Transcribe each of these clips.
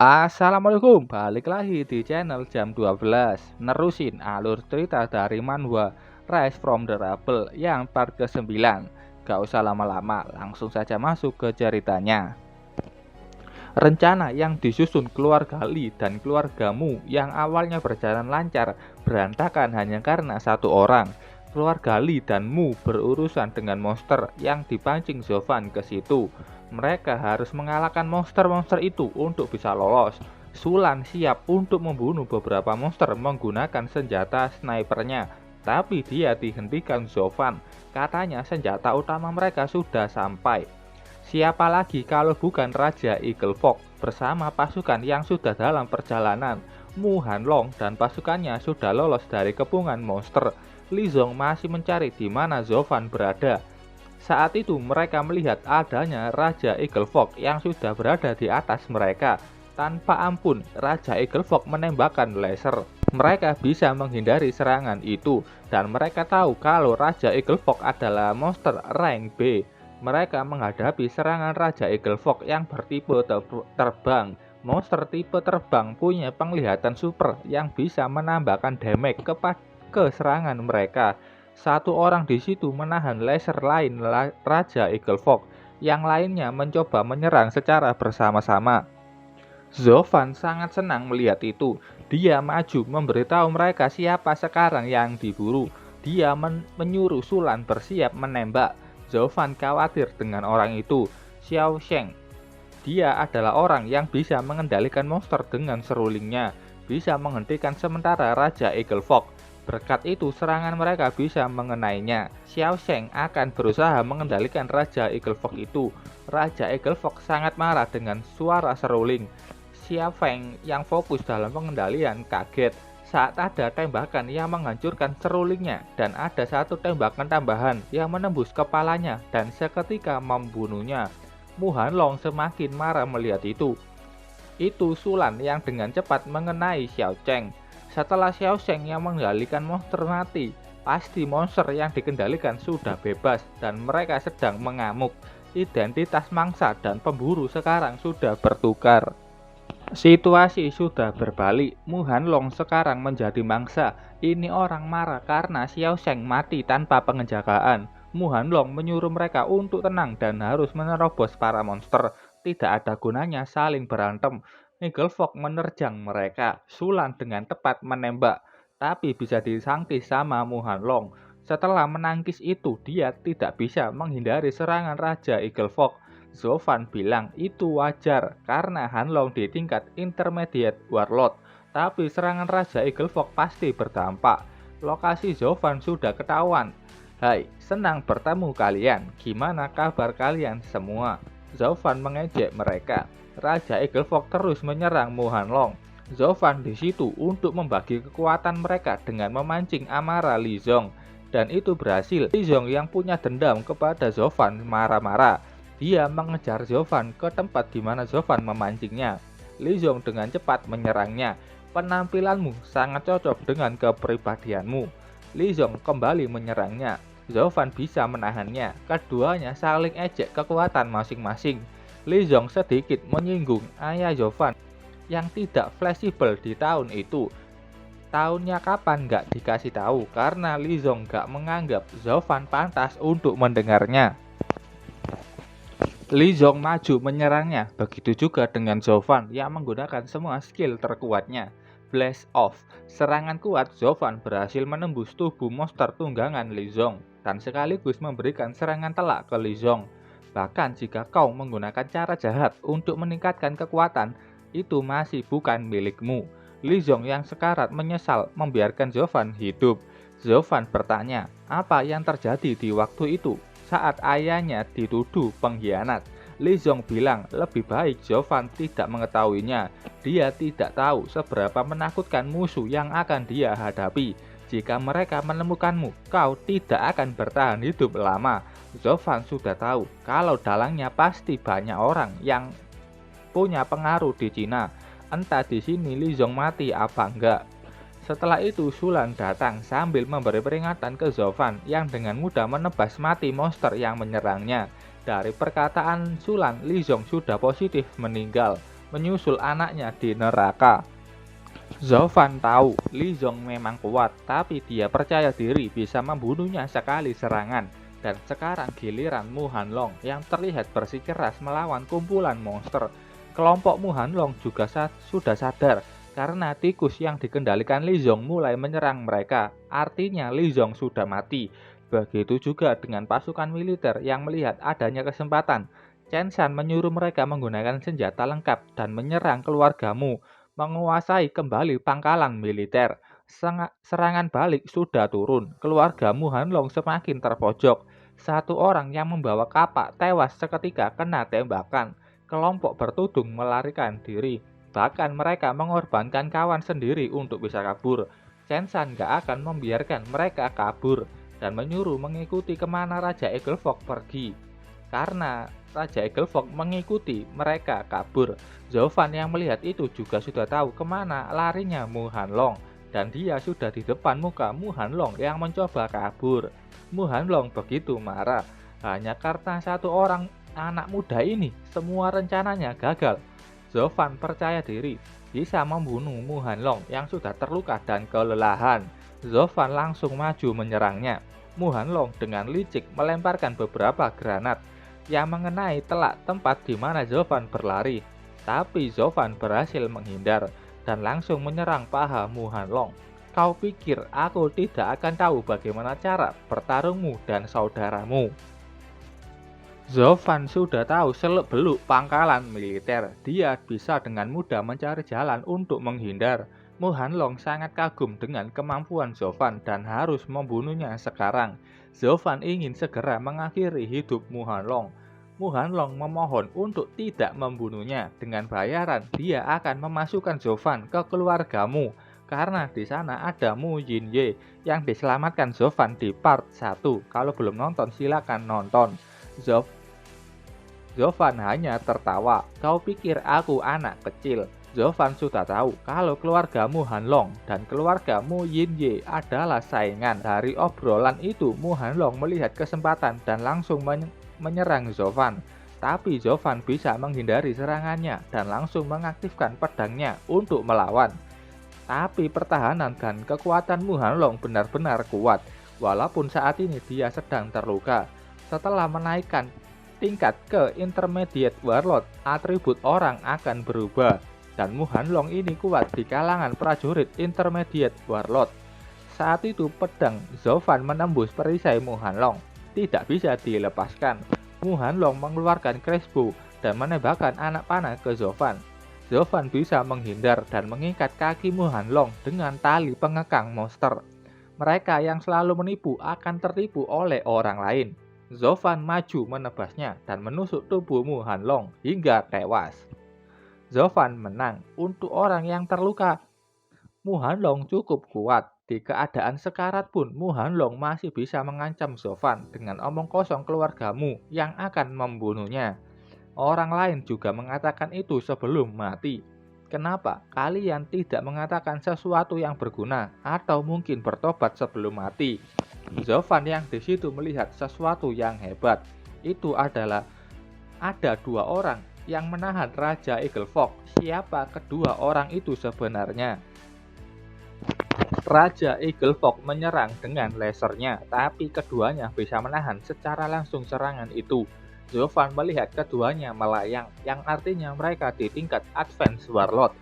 Assalamualaikum, balik lagi di channel jam 12. Nerusin alur cerita dari manhwa Rise from the Rubble yang part ke-9. Gak usah lama-lama, langsung saja masuk ke ceritanya. Rencana yang disusun keluarga Lee dan keluarga Mu yang awalnya berjalan lancar berantakan hanya karena satu orang. Keluarga Lee dan Mu berurusan dengan monster yang dipancing Zovan ke situ. Mereka harus mengalahkan monster-monster itu untuk bisa lolos. Sulan siap untuk membunuh beberapa monster menggunakan senjata snipernya, tapi dia dihentikan Zovan. Katanya senjata utama mereka sudah sampai. Siapa lagi kalau bukan Raja Eagle Fog bersama pasukan yang sudah dalam perjalanan. Mu Hanlong dan pasukannya sudah lolos dari kepungan monster. Li Zong masih mencari di mana Zovan berada. Saat itu mereka melihat adanya Raja Eagle Fog yang sudah berada di atas mereka. Tanpa ampun, Raja Eagle Fog menembakkan laser. Mereka bisa menghindari serangan itu, dan mereka tahu kalau Raja Eagle Fog adalah monster rank B. Mereka menghadapi serangan Raja Eagle Fog yang bertipe terbang. Monster tipe terbang punya penglihatan super yang bisa menambahkan damage ke serangan mereka. Satu orang di situ menahan laser lain Raja Eagle Fog, yang lainnya mencoba menyerang secara bersama-sama. Zovan sangat senang melihat itu. Dia maju memberitahu mereka siapa sekarang yang diburu. Dia menyuruh Sulan bersiap menembak. Zovan khawatir dengan orang itu, Xiao Sheng. Dia adalah orang yang bisa mengendalikan monster dengan serulingnya, bisa menghentikan sementara Raja Eagle Fog. Berkat itu serangan mereka bisa mengenainya. Xiao Sheng akan berusaha mengendalikan Raja Eagle Fog itu. Raja Eagle Fog sangat marah dengan suara seruling. Xiao Feng yang fokus dalam pengendalian kaget saat ada tembakan yang menghancurkan serulingnya dan ada satu tembakan tambahan yang menembus kepalanya dan seketika membunuhnya. Mu Hanlong semakin marah melihat itu. Itu Sulan yang dengan cepat mengenai Xiao Cheng. Setelah Xiao Sheng yang mengendalikan monster mati, pasti monster yang dikendalikan sudah bebas dan mereka sedang mengamuk. Identitas mangsa dan pemburu sekarang sudah bertukar. Situasi sudah berbalik. Mu Hanlong sekarang menjadi mangsa. Ini orang marah karena Xiao Sheng mati tanpa penjagaan. Mu Hanlong menyuruh mereka untuk tenang dan harus menerobos para monster. Tidak ada gunanya saling berantem. Eagle Fog menerjang mereka. Sulan dengan tepat menembak, tapi bisa disangkis sama Mu Hanlong. Setelah menangkis itu, dia tidak bisa menghindari serangan Raja Eagle Fog. Zovan bilang itu wajar karena Hanlong di tingkat intermediate warlord, tapi serangan Raja Eagle Fog pasti berdampak. Lokasi Zovan sudah ketahuan. Hai, senang bertemu kalian. Gimana kabar kalian semua? Zovan mengejek mereka. Raja Eagle Fog terus menyerang Mu Hanlong. Zovan di situ untuk membagi kekuatan mereka dengan memancing amarah Li Zong. Dan itu berhasil. Li Zong yang punya dendam kepada Zovan marah-marah. Dia mengejar Zovan ke tempat di mana Zovan memancingnya. Li Zong dengan cepat menyerangnya. Penampilanmu sangat cocok dengan kepribadianmu. Li Zong kembali menyerangnya. Zovan bisa menahannya. Keduanya saling ejek kekuatan masing-masing. Li Zong sedikit menyinggung ayah Zovan yang tidak fleksibel di tahun itu. Tahunnya kapan nggak dikasih tahu karena Li Zong nggak menganggap Zovan pantas untuk mendengarnya. Li Zong maju menyerangnya, begitu juga dengan Zovan yang menggunakan semua skill terkuatnya. Blast Off, serangan kuat Zovan berhasil menembus tubuh monster tunggangan Li Zong dan sekaligus memberikan serangan telak ke Li Zong. Bahkan jika kau menggunakan cara jahat untuk meningkatkan kekuatan, itu masih bukan milikmu. Li Zong yang sekarat menyesal membiarkan Zovan hidup. Zovan bertanya, apa yang terjadi di waktu itu saat ayahnya dituduh pengkhianat. Li Zong bilang lebih baik Zovan tidak mengetahuinya. Dia tidak tahu seberapa menakutkan musuh yang akan dia hadapi. Jika mereka menemukanmu, kau tidak akan bertahan hidup lama. Zovan sudah tahu kalau dalangnya pasti banyak orang yang punya pengaruh di Cina. Entah di sini Li Zong mati apa enggak. Setelah itu Sulan datang sambil memberi peringatan ke Zovan yang dengan mudah menebas mati monster yang menyerangnya. Dari perkataan Sulan, Li Zong sudah positif meninggal. menyusul anaknya di neraka. Zhao Fan tahu Li Zong memang kuat, tapi dia percaya diri bisa membunuhnya sekali serangan. Dan sekarang giliran Mu Hanlong yang terlihat bersikeras melawan kumpulan monster. Kelompok Mu Hanlong juga sudah sadar karena tikus yang dikendalikan Li Zong mulai menyerang mereka. Artinya Li Zong sudah mati. Begitu juga dengan pasukan militer yang melihat adanya kesempatan. Chen San menyuruh mereka menggunakan senjata lengkap dan menyerang keluarga Mu, menguasai kembali pangkalan militer. Serangan balik sudah turun. Keluarga Mu Hanlong semakin terpojok. Satu orang yang membawa kapak tewas seketika kena tembakan. Kelompok bertudung melarikan diri. Bahkan mereka mengorbankan kawan sendiri untuk bisa kabur. Chen San gak akan membiarkan mereka kabur dan menyuruh mengikuti kemana Raja Eaglefog pergi. Karena Raja Eaglefog mengikuti mereka kabur. Zhao Fan yang melihat itu juga sudah tahu kemana larinya Mu Hanlong. Dan dia sudah di depan muka Mu Hanlong yang mencoba kabur. Mu Hanlong begitu marah. Hanya karena satu orang anak muda ini, semua rencananya gagal. Zhao Fan percaya diri bisa membunuh Mu Hanlong yang sudah terluka dan kelelahan. Zhao Fan langsung maju menyerangnya. Mu Hanlong dengan licik melemparkan beberapa granat yang mengenai telak tempat di mana Zhao Fan berlari. Tapi Zhao Fan berhasil menghindar dan langsung menyerang paha Mu Hanlong. Kau pikir aku tidak akan tahu bagaimana cara bertarungmu dan saudaramu? Zhao Fan sudah tahu seluk-beluk pangkalan militer. Dia bisa dengan mudah mencari jalan untuk menghindar. Mu Hanlong sangat kagum dengan kemampuan Zhao Fan dan harus membunuhnya sekarang. Zhao Fan ingin segera mengakhiri hidup Mu Hanlong. Mu Hanlong memohon untuk tidak membunuhnya. Dengan bayaran, dia akan memasukkan Zhao Fan ke keluargamu. Karena di sana ada Mu Jinye yang diselamatkan Zhao Fan di part 1. Kalau belum nonton silakan nonton. Zhao Fan hanya tertawa. Kau pikir aku anak kecil? Zhao Fan sudah tahu kalau keluarga Mu Hanlong dan keluarga Mu Jinye adalah saingan. Dari obrolan itu, Mu Hanlong melihat kesempatan dan langsung menyerang Zhao Fan. Tapi Zhao Fan bisa menghindari serangannya dan langsung mengaktifkan pedangnya untuk melawan. Tapi pertahanan dan kekuatan Mu Hanlong benar-benar kuat. Walaupun saat ini dia sedang terluka. Setelah menaikkan tingkat ke Intermediate Warlord, atribut orang akan berubah. Dan Mu Hanlong ini kuat di kalangan prajurit Intermediate Warlord. Saat itu pedang Zhao Fan menembus perisai Mu Hanlong. Tidak bisa dilepaskan. Mu Hanlong mengeluarkan crossbow dan menembakkan anak panah ke Zhao Fan. Zhao Fan bisa menghindar dan mengikat kaki Mu Hanlong dengan tali pengekang monster. Mereka yang selalu menipu akan tertipu oleh orang lain. Zhao Fan maju menebasnya dan menusuk tubuh Mu Hanlong hingga tewas. Zhao Fan menang. Untuk orang yang terluka, Mu Hanlong cukup kuat. Di keadaan sekarat pun, Mu Hanlong masih bisa mengancam Zhao Fan dengan omong kosong keluargamu yang akan membunuhnya. Orang lain juga mengatakan itu sebelum mati. Kenapa kalian tidak mengatakan sesuatu yang berguna atau mungkin bertobat sebelum mati? Zhao Fan yang di situ melihat sesuatu yang hebat. Itu adalah ada dua orang yang menahan Raja Eaglefog. Siapa kedua orang itu sebenarnya? Raja Eaglefog menyerang dengan lasernya, tapi keduanya bisa menahan secara langsung serangan itu. Zhao Fan melihat keduanya melayang, yang artinya mereka di tingkat Advanced Warlord.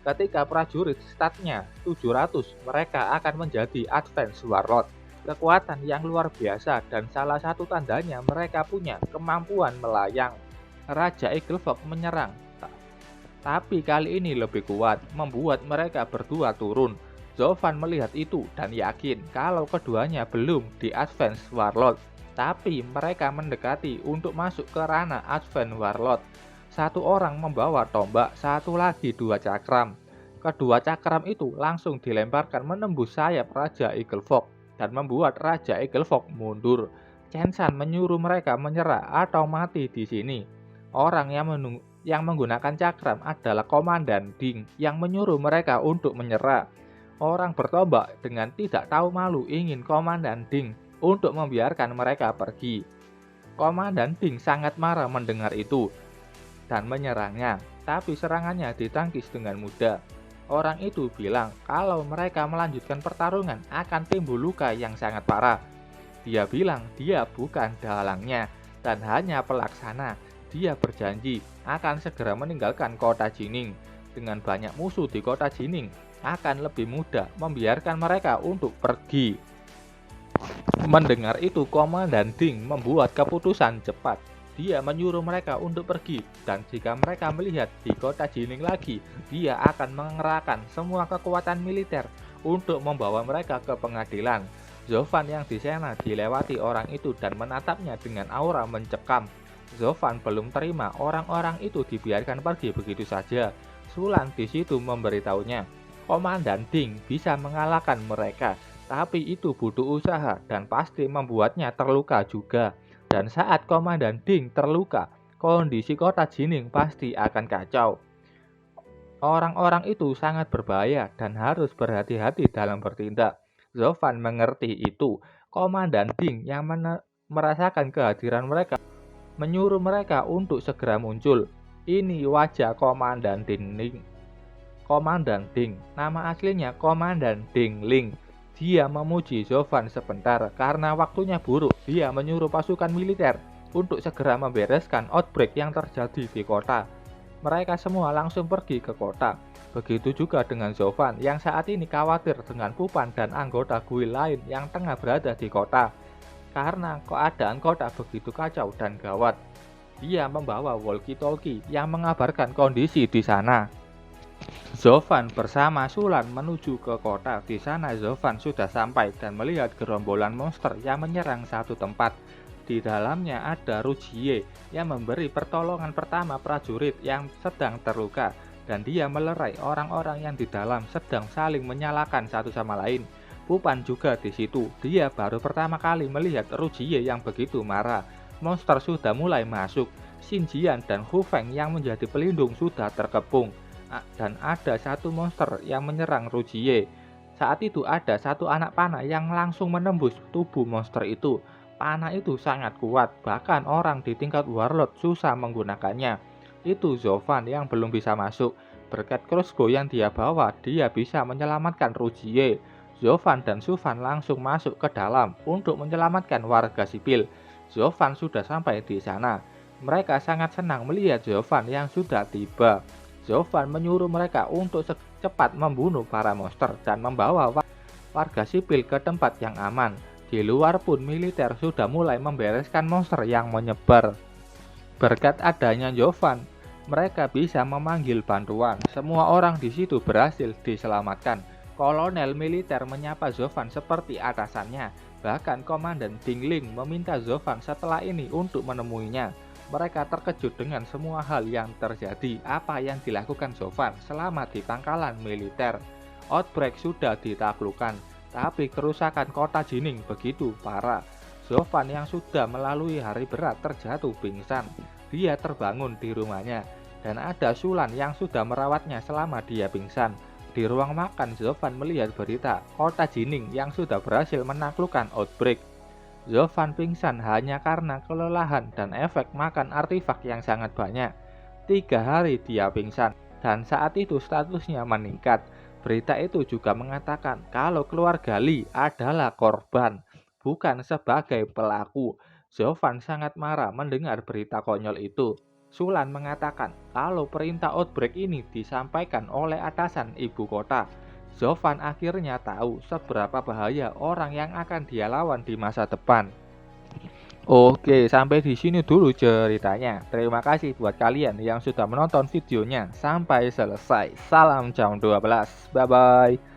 Ketika prajurit statnya 700, mereka akan menjadi Advanced Warlord. Kekuatan yang luar biasa dan salah satu tandanya mereka punya kemampuan melayang. Raja Eaglefog menyerang, tapi kali ini lebih kuat, membuat mereka berdua turun. Zhao Fan melihat itu dan yakin kalau keduanya belum di Advanced Warlord, tapi mereka mendekati untuk masuk ke ranah Advanced Warlord. Satu orang membawa tombak, satu lagi dua cakram. Kedua cakram itu langsung dilemparkan menembus sayap Raja Eaglefog dan membuat Raja Eaglefog mundur. Chen San menyuruh mereka menyerah atau mati di sini. Orang yang menggunakan cakram adalah Komandan Ding yang menyuruh mereka untuk menyerah. Orang bertombak dengan tidak tahu malu ingin Komandan Ding untuk membiarkan mereka pergi. Komandan Ding sangat marah mendengar itu. dan menyerangnya, tapi serangannya ditangkis dengan mudah. Orang itu bilang kalau mereka melanjutkan pertarungan akan timbul luka yang sangat parah. Dia bilang dia bukan dalangnya dan hanya pelaksana. Dia berjanji akan segera meninggalkan kota Jining. Dengan banyak musuh di kota Jining, akan lebih mudah membiarkan mereka untuk pergi. Mendengar itu, Komandan Ding membuat keputusan cepat. Dia menyuruh mereka untuk pergi, dan jika mereka melihat di kota Jining lagi, dia akan mengerahkan semua kekuatan militer untuk membawa mereka ke pengadilan. Zovan yang di sana dilewati orang itu dan menatapnya dengan aura mencekam. Zovan belum terima orang-orang itu dibiarkan pergi begitu saja. Sulan di situ memberitahunya, Komandan Ding bisa mengalahkan mereka, tapi itu butuh usaha dan pasti membuatnya terluka juga. Dan saat Komandan Ding terluka, kondisi kota Jining pasti akan kacau. Orang-orang itu sangat berbahaya dan harus berhati-hati dalam bertindak. Zovan mengerti itu. Komandan Ding yang merasakan kehadiran mereka menyuruh mereka untuk segera muncul. Ini wajah Komandan Ding. Komandan Ding, nama aslinya Komandan Ding Ling. Dia memuji Zovan sebentar karena waktunya buruk. Dia menyuruh pasukan militer untuk segera membereskan outbreak yang terjadi di kota. Mereka semua langsung pergi ke kota. Begitu juga dengan Zovan yang saat ini khawatir dengan Pupan dan anggota guild lain yang tengah berada di kota. Karena keadaan kota begitu kacau dan gawat, dia membawa walkie-talkie yang mengabarkan kondisi di sana. Zovan bersama Sulan menuju ke kota. Di sana Zovan sudah sampai dan melihat gerombolan monster yang menyerang satu tempat. Di dalamnya ada Rujie yang memberi pertolongan pertama prajurit yang sedang terluka, dan dia melerai orang-orang yang di dalam sedang saling menyalahkan satu sama lain. Pupan juga di situ. Dia baru pertama kali melihat Rujie yang begitu marah. Monster sudah mulai masuk. Xinjian dan Hu Feng yang menjadi pelindung sudah terkepung. Dan ada satu monster yang menyerang Rujie. Saat itu ada satu anak panah yang langsung menembus tubuh monster itu. Panah itu sangat kuat, bahkan orang di tingkat warlord susah menggunakannya. Itu Zovan yang belum bisa masuk. Berkat crossbow yang dia bawa, dia bisa menyelamatkan Rujie. Zovan dan Sufan langsung masuk ke dalam untuk menyelamatkan warga sipil. Zovan sudah sampai di sana. Mereka sangat senang melihat Zovan yang sudah tiba. Zovan menyuruh mereka untuk cepat membunuh para monster dan membawa warga sipil ke tempat yang aman. Di luar pun militer sudah mulai membereskan monster yang menyebar. Berkat adanya Zovan, mereka bisa memanggil bantuan. Semua orang di situ berhasil diselamatkan. Kolonel militer menyapa Zovan seperti atasannya. Bahkan Komandan Ding Ling meminta Zovan setelah ini untuk menemuinya. Mereka terkejut dengan semua hal yang terjadi. Apa yang dilakukan Zovan selama di pangkalan militer. Outbreak sudah ditaklukkan, tapi kerusakan kota Jining begitu parah. Zovan yang sudah melalui hari berat terjatuh pingsan. Dia terbangun di rumahnya, dan ada Sulan yang sudah merawatnya selama dia pingsan. Di ruang makan, Zovan melihat berita kota Jining yang sudah berhasil menaklukkan outbreak. Zovan pingsan hanya karena kelelahan dan efek makan artefak yang sangat banyak. 3 hari dia pingsan, dan saat itu statusnya meningkat. Berita itu juga mengatakan kalau keluarga Li adalah korban, bukan sebagai pelaku. Zovan sangat marah mendengar berita konyol itu. Sulan mengatakan kalau perintah outbreak ini disampaikan oleh atasan ibu kota. Zovan akhirnya tahu seberapa bahaya orang yang akan dia lawan di masa depan. Oke, sampai di sini dulu ceritanya. Terima kasih buat kalian yang sudah menonton videonya sampai selesai. Salam jam 12. Bye bye.